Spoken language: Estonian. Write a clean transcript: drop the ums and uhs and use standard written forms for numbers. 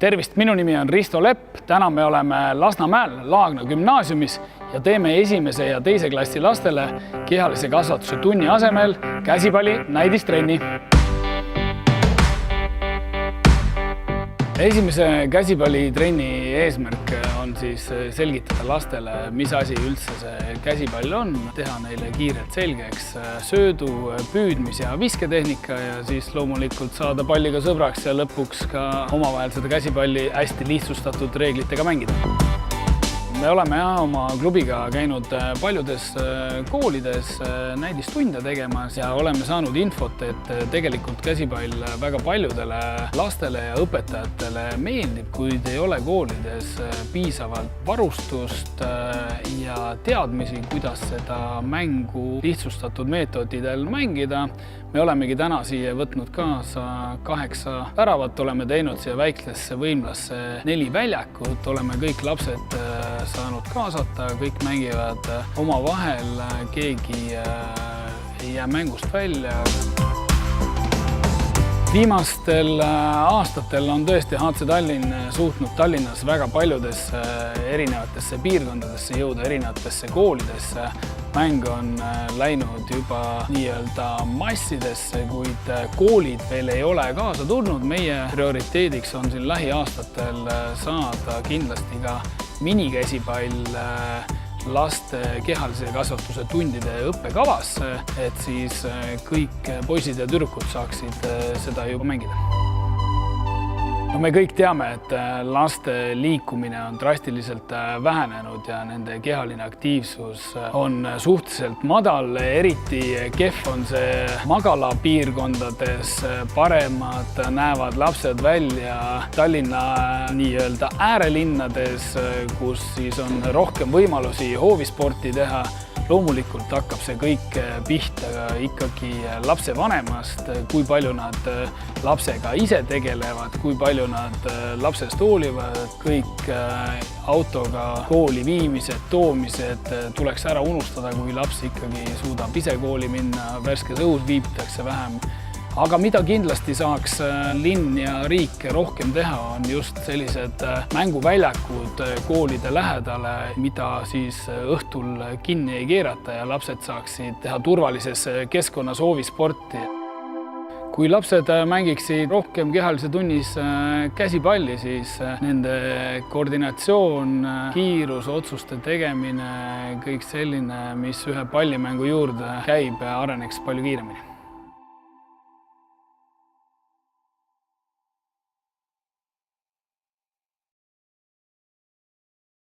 Tervist, minu nimi on Risto Lepp. Täna me oleme Lasnamäel Laagna gümnaasiumis ja teeme esimese ja teise klassi lastele kehalise kasvatuse tunni asemel käsipalli näidistrenni. Esimese käsipallitrenni eesmärk on siis selgitada lastele, mis asi üldse see käsipall on, teha neile kiirelt selgeks söödu, püüdmis- ja visketehnika ja siis loomulikult saada palliga sõbraks ja lõpuks ka omavahel seda käsipalli hästi lihtsustatud reeglitega mängida. Me oleme oma klubiga käinud paljudes koolides näidistunde tegemas ja oleme saanud infot, et tegelikult käsipall väga paljudele lastele ja õpetajatele meeldib, kuid ei ole koolides piisavalt varustust ja teadmisi, kuidas seda mängu lihtsustatud meetodidel mängida. Me olemegi täna siia võtnud kaasa 8 väravat, oleme teinud siia väiklesse võimlasse 4 väljakut, oleme kõik lapsed saanud kaasata, kõik mängivad omavahel, keegi ei jää mängust välja. Viimastel aastatel on tõesti HC Tallinn suutnud Tallinnas väga paljudesse erinevatesse piirkondadesse jõuda, erinevatesse koolidesse. Mäng on läinud juba nii-öelda massidesse, kuid koolid veel ei ole kaasa tulnud. Meie prioriteediks on siin lähiaastatel saada kindlasti ka minikäsipall laste kehalise kasvatuse tundide õppekavasse, et siis kõik poisid ja tüdrukud saaksid seda juba mängida. No, me kõik teame, et laste liikumine on drastiliselt vähenenud ja nende kehaline aktiivsus on suhteliselt madal, eriti kehv on see magala piirkondades, paremad näevad lapsed välja Tallinna nii-öelda äärelinnades, kus siis on rohkem võimalusi hoovisporti teha. Loomulikult hakkab see kõik pihta ikkagi lapsevanemast, kui palju nad lapsega ise tegelevad, kui palju nad lapsest hoolivad, kõik autoga kooli viimised, toomised tuleks ära unustada, kui laps ikkagi suudab ise kooli minna, värskes õhus viibitakse vähem. Aga mida kindlasti saaks linn ja riik rohkem teha, on just sellised mänguväljakud koolide lähedale, mida siis õhtul kinni ei keerata ja lapsed saaksid teha turvalises keskkonnas hoovisporti. Kui lapsed mängiksid rohkem kehalise tunnis käsipalli, siis nende koordinatsioon, kiirus, otsuste tegemine, kõik selline, mis ühe pallimängu juurde käib, areneks palju kiiremini.